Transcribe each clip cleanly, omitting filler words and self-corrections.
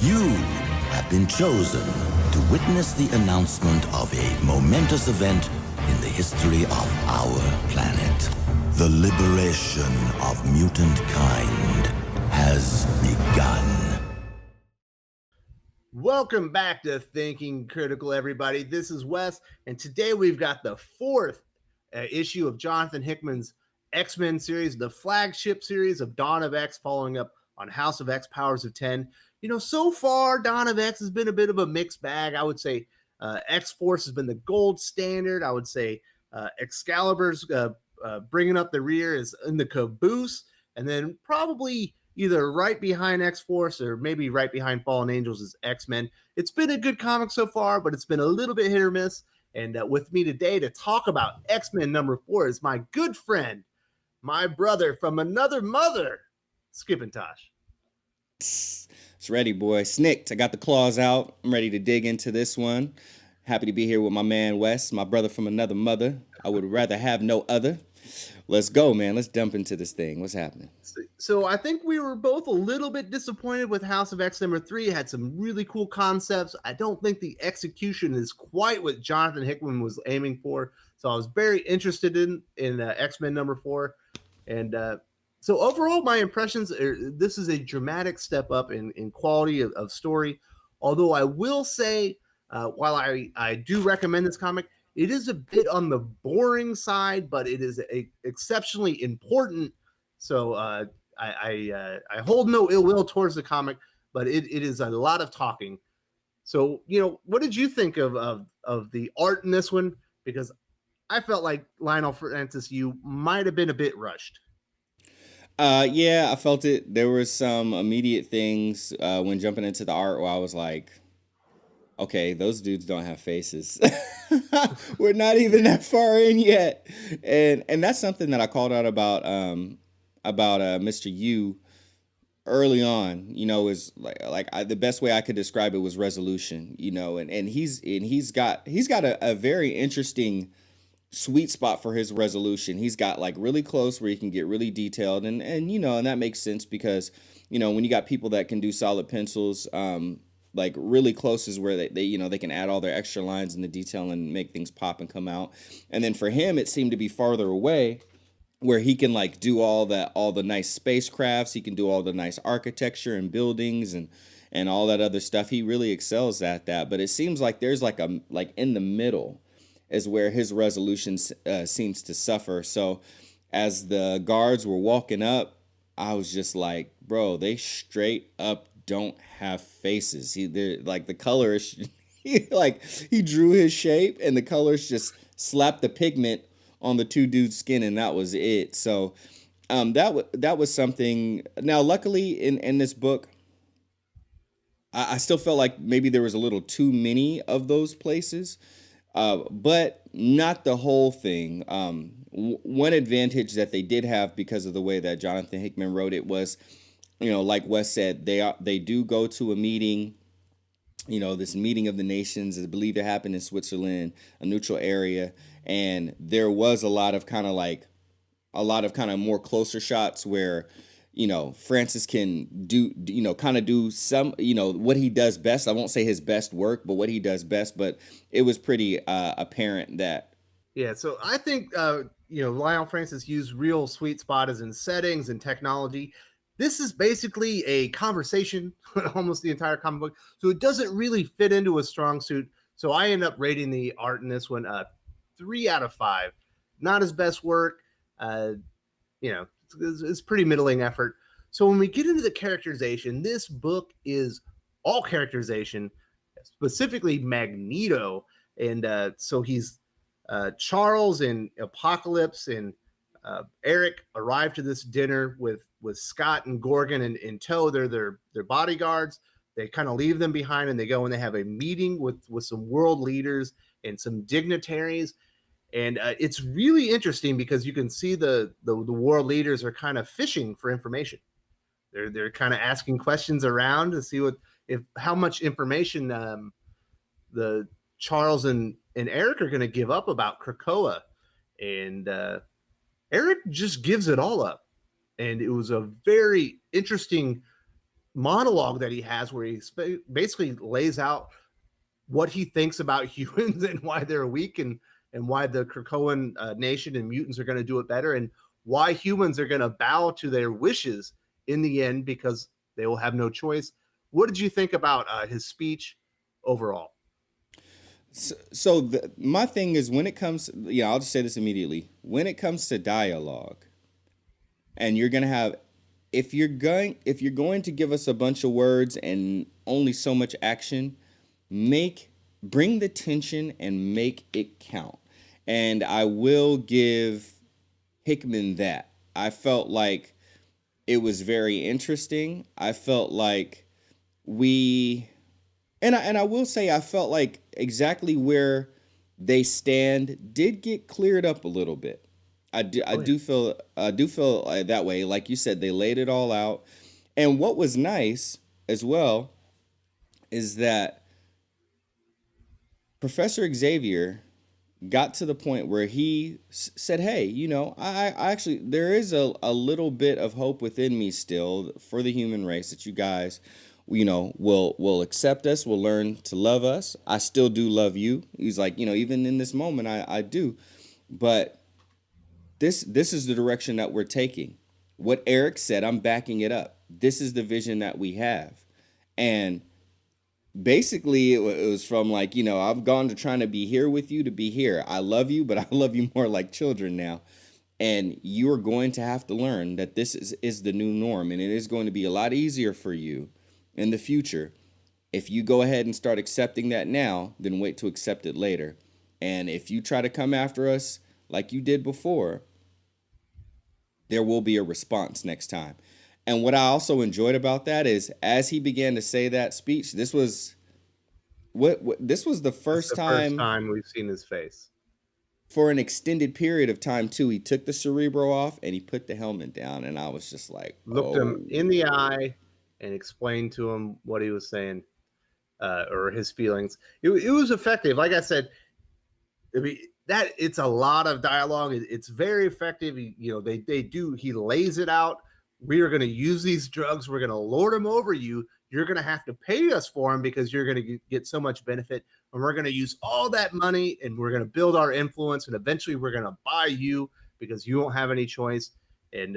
You have been chosen to witness the announcement of a momentous event in the history of our planet. The liberation of mutant kind has begun. Welcome back to Thinking Critical, everybody. This is Wes, and today we've got the fourth issue of Jonathan Hickman's X-Men series, the flagship series of Dawn of X, following up on House of X, Powers of 10. You know, so far, Dawn of X has been a bit of a mixed bag. I would say X-Force has been the gold standard. I would say Excalibur's bringing up the rear is in the caboose, and then probably either right behind X-Force or maybe right behind Fallen Angels is X-Men. It's been a good comic so far, but it's been a little bit hit or miss. And with me today to talk about X-Men number 4 is my good friend, my brother from another mother, Skip and Tosh. It's ready, boy. Snicked. I got the claws out. I'm ready to dig into this one. Happy to be here with my man Wes, my brother from another mother. I would rather have no other. Let's go, man. Let's dump into this thing. What's happening? So I think we were both a little bit disappointed with House of X number 3. It had some really cool concepts. I don't think the execution is quite what Jonathan Hickman was aiming for. So I was very interested in X-Men number 4. And so overall, my impressions are this is a dramatic step up in quality of story. Although I will say, while I do recommend this comic, it is a bit on the boring side, but it is exceptionally important. So I hold no ill will towards the comic, but it is a lot of talking. So, you know, what did you think of the art in this one? Because I felt like Leinil Francis Yu might have been a bit rushed. Yeah, I felt it. There were some immediate things when jumping into the art where I was like, okay, those dudes don't have faces. We're not even that far in yet. And that's something that I called out about Mr. Yu early on, you know, is the best way I could describe it was resolution, you know, and he's got a very interesting sweet spot for his resolution. He's got like really close where he can get really detailed, and you know, and that makes sense because, you know, when you got people that can do solid pencils, like really close is where they you know, they can add all their extra lines in the detail and make things pop and come out. And then for him it seemed to be farther away where he can like do all the nice spacecrafts, he can do all the nice architecture and buildings and all that other stuff. He really excels at that, but it seems like there's like in the middle is where his resolution seems to suffer. So as the guards were walking up, I was just like, bro, they straight up don't have faces. They're like, the colors, he drew his shape and the colors just slapped the pigment on the two dudes' skin, and that was it. So that was something. Now, luckily in this book, I still felt like maybe there was a little too many of those places. But not the whole thing. One advantage that they did have because of the way that Jonathan Hickman wrote it was, you know, like Wes said, they do go to a meeting, you know, this meeting of the nations. I believe it happened in Switzerland, a neutral area, and there was a lot of kind of more closer shots where, you know, Francis can do some, you know, what he does best. I won't say his best work, but what he does best. But it was pretty apparent that. Yeah, so I think, you know, Leinil Francis used real sweet spot as in settings and technology. This is basically a conversation, almost the entire comic book. So it doesn't really fit into a strong suit. So I end up rating the art in this one 3 out of 5. Not his best work. You know, it's pretty middling effort. So when we get into the characterization, this book is all characterization, specifically Magneto. And so he's Charles and Apocalypse and Eric arrive to this dinner with Scott and Gorgon in tow. They're their bodyguards. They kind of leave them behind and they go and they have a meeting with some world leaders and some dignitaries. And it's really interesting because you can see the world leaders are kind of fishing for information. They're kind of asking questions around to see how much information the Charles and Eric are going to give up about Krakoa. And Eric just gives it all up. And it was a very interesting monologue that he has where he basically lays out what he thinks about humans and why they're weak, and why the Krakoan nation and mutants are going to do it better, and why humans are going to bow to their wishes in the end because they will have no choice. What did you think about his speech overall? My thing is, when it comes, yeah, I'll just say this immediately. When it comes to dialogue, and you're gonna have, if you're going to give us a bunch of words and only so much action, bring the tension and make it count. And I will give Hickman that. I felt like it was very interesting. I felt like we and I will say I felt like exactly where they stand did get cleared up a little bit. Oh, yeah. I do feel that way. Like you said, they laid it all out. And what was nice as well is that Professor Xavier got to the point where he said, "Hey, I actually there is a little bit of hope within me still for the human race that you guys, will accept us, will learn to love us. I still do love you." He's like, even in this moment, I do, but this is the direction that we're taking. What Eric said, I'm backing it up. This is the vision that we have, and basically it was from like, I've gone to trying to be here with you to be here. I love you, but I love you more like children now. And you are going to have to learn that this is the new norm, and it is going to be a lot easier for you in the future. If you go ahead and start accepting that now, then wait to accept it later. And if you try to come after us like you did before, there will be a response next time. And what I also enjoyed about that is, as he began to say that speech, this was this was the It's first the first time time we've seen his face. for an extended period of time too. He took the Cerebro off and he put the helmet down, and I was just like, Looked oh. him in the eye and explained to him what he was saying, or his feelings. It was effective. Like I said, I mean, that it's a lot of dialogue. It's very effective. They do. He lays it out. We are going to use these drugs. We're going to lord them over you. You're going to have to pay us for them because you're going to get so much benefit. And we're going to use all that money and we're going to build our influence. And eventually we're going to buy you because you won't have any choice. And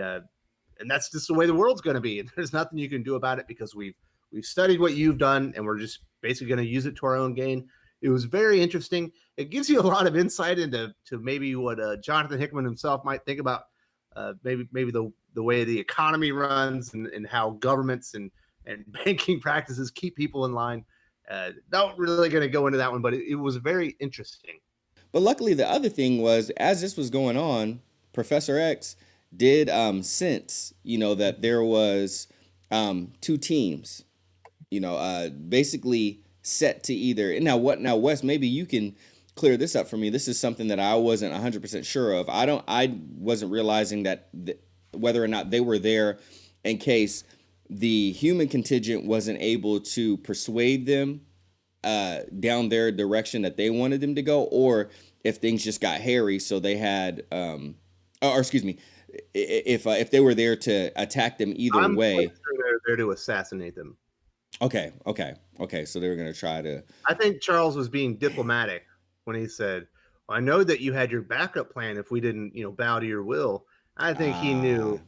that's just the way the world's going to be. And there's nothing you can do about it because we've studied what you've done and we're just basically going to use it to our own gain. It was very interesting. It gives you a lot of insight into maybe what Jonathan Hickman himself might think about maybe the way the economy runs and how governments and banking practices keep people in line. Not really going to go into that one, but it was very interesting. But luckily, the other thing was, as this was going on, Professor X did sense, that there was two teams, basically set to either. Now, Wes, maybe you can clear this up for me. This is something that I wasn't 100% sure of. I wasn't realizing that whether or not they were there in case the human contingent wasn't able to persuade them down their direction that they wanted them to go, or if things just got hairy, so they had, or excuse me, if they were there to attack them either way. I'm sure they're there to assassinate them. Okay. So they were going to try to. I think Charles was being diplomatic when he said, well, "I know that you had your backup plan if we didn't, bow to your will." I think he knew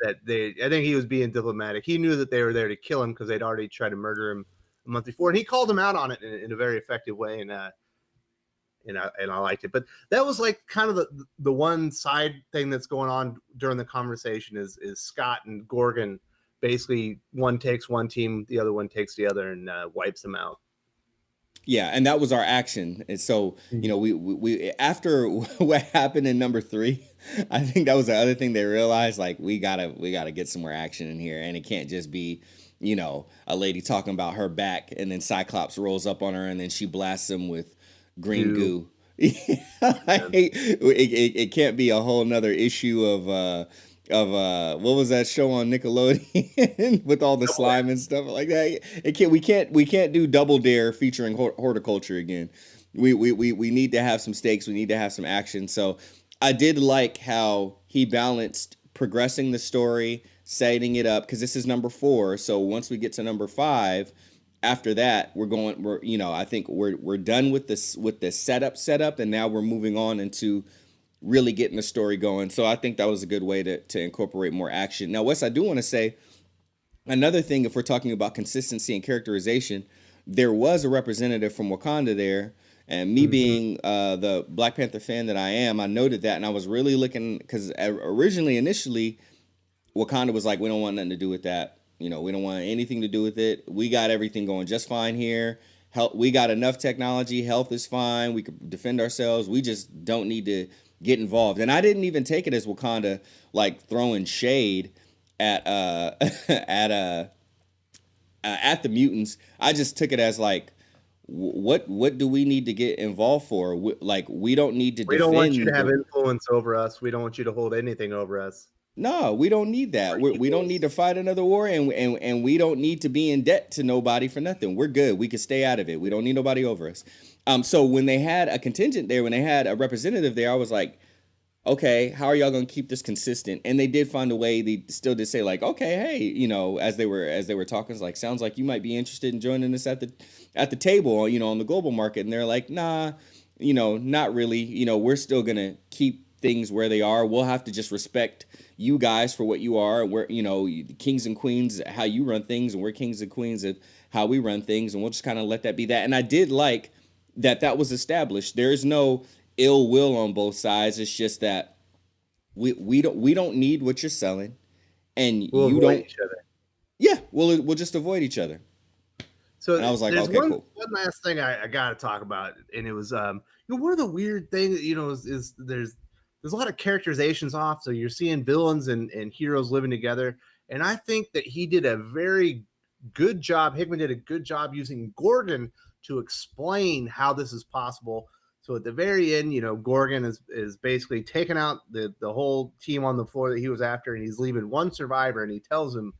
that I think he was being diplomatic. He knew that they were there to kill him because they'd already tried to murder him a month before, and he called him out on it in a very effective way. And I liked it. But that was like kind of the one side thing that's going on during the conversation is Scott and Gorgon. Basically, one takes one team, the other one takes the other, and wipes them out. Yeah, and that was our action. And so, we after what happened in number 3, I think that was the other thing they realized. Like, we gotta get some more action in here, and it can't just be, a lady talking about her back, and then Cyclops rolls up on her, and then she blasts him with green goo. It can't be a whole nother issue of what was that show on Nickelodeon with all the slime and stuff like that. We can't do Double Dare featuring horticulture again. We need to have some stakes. We need to have some action. So I did like how he balanced progressing the story, setting it up because this is number 4. So once we get to number 5, after that I think we're done with the setup, and now we're moving on into really getting the story going. So I think that was a good way to incorporate more action. Now, Wes, I do want to say another thing, if we're talking about consistency and characterization, there was a representative from Wakanda there. And me being the Black Panther fan that I am, I noted that, and I was really looking, because initially, Wakanda was like, we don't want nothing to do with that. We don't want anything to do with it. We got everything going just fine here. We got enough technology. Health is fine. We could defend ourselves. We just don't need to get involved. And I didn't even take it as Wakanda like throwing shade at at the mutants. I just took it as like, what do we need to get involved for? We don't need to. We don't want you to have influence over us. We don't want you to hold anything over us. No, we don't need that. We don't need to fight another war, and we don't need to be in debt to nobody for nothing. We're good. We can stay out of it. We don't need nobody over us. So when they had a contingent there, when they had a representative there, I was like, okay, how are y'all going to keep this consistent? And they did find a way. They still did say like, okay, hey, as they were talking, it's like, sounds like you might be interested in joining us at the table, on the global market. And they're like, nah, not really. We're still going to keep things where they are. We'll have to just respect you guys for what you are. We're, kings and queens, how you run things, and we're kings and queens of how we run things. And we'll just kind of let that be that. And I did like that was established. There's no ill will on both sides. It's just that we don't need what you're selling, and we'll you avoid don't. Each other. Yeah, we'll just avoid each other. So and I was like, okay, one cool. last thing I got to talk about, and it was one of the weird things is there's a lot of characterizations off. So you're seeing villains and heroes living together, and I think that he did a very good job. Hickman did a good job using Gorgon to explain how this is possible. So at the very end, Gorgon is basically taking out the whole team on the floor that he was after, and he's leaving one survivor, and he tells him,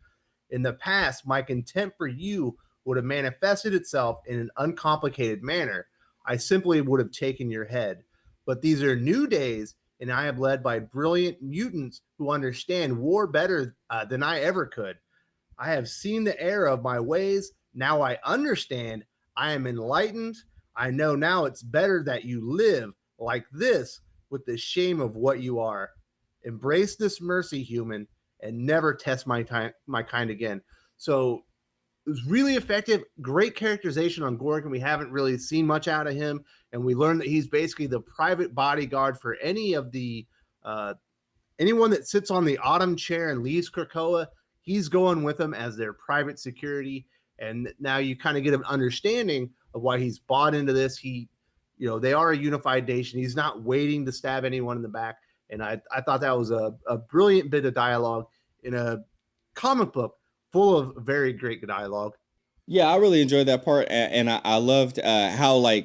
in the past, my contempt for you would have manifested itself in an uncomplicated manner. I simply would have taken your head. But these are new days, and I am led by brilliant mutants who understand war better than I ever could. I have seen the error of my ways. Now I understand. I am enlightened. I know now it's better that you live like this with the shame of what you are. Embrace this mercy, human, and never test my kind again. So it was really effective. Great characterization on Gorgon. We haven't really seen much out of him, and we learned that he's basically the private bodyguard for any of the anyone that sits on the Autumn chair and leaves Krakoa. He's going with them as their private security. And now you kind of get an understanding of why he's bought into this. They are a unified nation. He's not waiting to stab anyone in the back. And I thought that was a brilliant bit of dialogue in a comic book full of very great dialogue. Yeah, I really enjoyed that part, and I loved how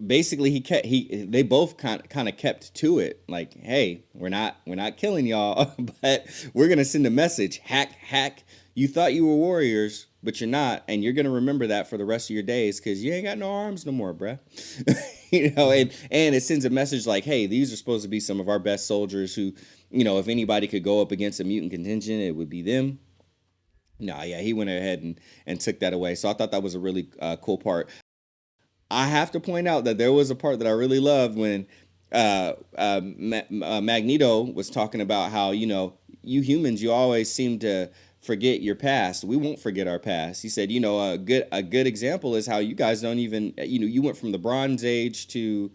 basically they both kind of kept to it. Like, hey, we're not killing y'all, but we're gonna send a message. Hack. You thought you were warriors, but you're not, and you're gonna remember that for the rest of your days because you ain't got no arms no more, bruh. And it sends a message like, hey, these are supposed to be some of our best soldiers who, if anybody could go up against a mutant contingent, it would be them. No, yeah, he went ahead and took that away. So I thought that was a really cool part. I have to point out that there was a part that I really loved when Magneto was talking about how, you humans, you always seem to forget your past. We won't forget our past. He said, a good example is how you guys don't even, you went from the Bronze Age to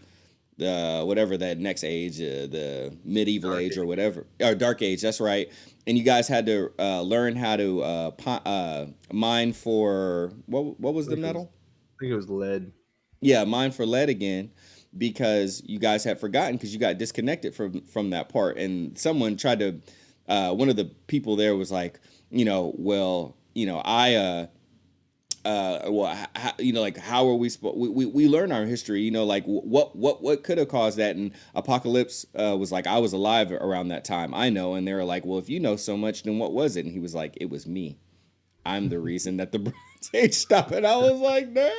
the whatever that next age, the medieval age or whatever, or Dark Age. That's right. And you guys had to learn how to mine for what was the metal? I think it was lead. Yeah, mine for lead again, because you guys had forgotten because you got disconnected from that part. And someone tried to, one of the people there was like, how are we supposed? We learn our history, like what could have caused that? And Apocalypse was like, I was alive around that time, I know. And they were like, well, if you know so much, then what was it? And he was like, it was me. I'm the reason that the Bronze Age stopped. And I was like, damn,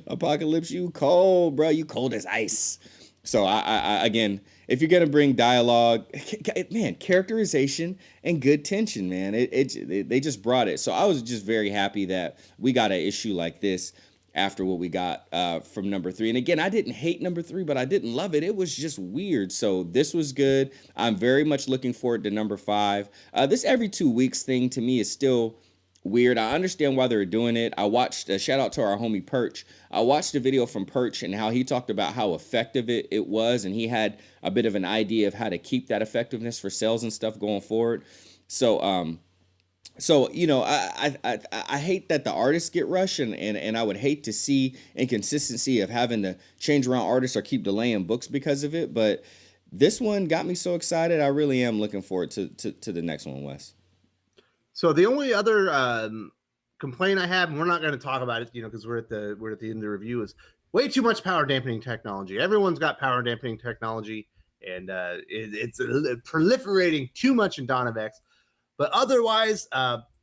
Apocalypse, you cold, bro. You cold as ice. So again, if you're gonna bring dialogue, man, characterization and good tension, man, they just brought it. So I was just very happy that we got an issue like this after what we got from number 3. And again, I didn't hate number 3, but I didn't love it. It was just weird. So this was good. I'm very much looking forward to number 5. This every 2 weeks thing to me is still weird. I understand why they're doing it. I watched a shout out to our homie Perch. I watched a video from Perch and how he talked about how effective it was, and he had a bit of an idea of how to keep that effectiveness for sales and stuff going forward. So you know, I hate that the artists get rushed, and I would hate to see inconsistency of having to change around artists or keep delaying books because of it. But this one got me so excited. I really am looking forward to the next one, Wes. So the only other complaint I have, and we're not going to talk about it, you know, because we're at the end of the review, is way too much power dampening technology. Everyone's got power dampening technology, and it's proliferating too much in Dawn of X. But otherwise,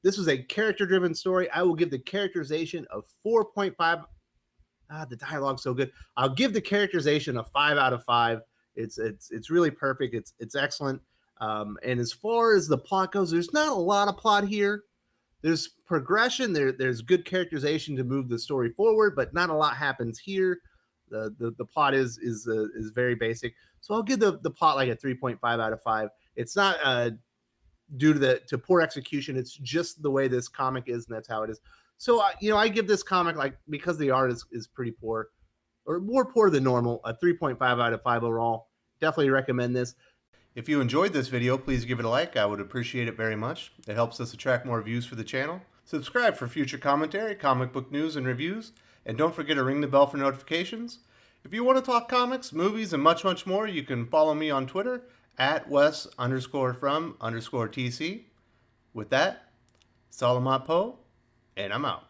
this was a character-driven story. I will give the characterization of 4.5. The dialogue's so good. I'll give the characterization a 5 out of 5. It's really perfect. It's excellent. And as far as the plot goes, there's not a lot of plot here. There's progression. There's good characterization to move the story forward, but not a lot happens here. The plot is very basic. So I'll give the plot like a 3.5 out of 5. It's not due to poor execution. It's just the way this comic is, and that's how it is. So you know, I give this comic, like, because the art is pretty poor, or more poor than normal, a 3.5 out of 5 overall. Definitely recommend this. If you enjoyed this video, please give it a like. I would appreciate it very much. It helps us attract more views for the channel. Subscribe for future commentary, comic book news, and reviews. And don't forget to ring the bell for notifications. If you want to talk comics, movies, and much, much more, you can follow me on Twitter at Wes_from_TC. With that, Salamat Po, and I'm out.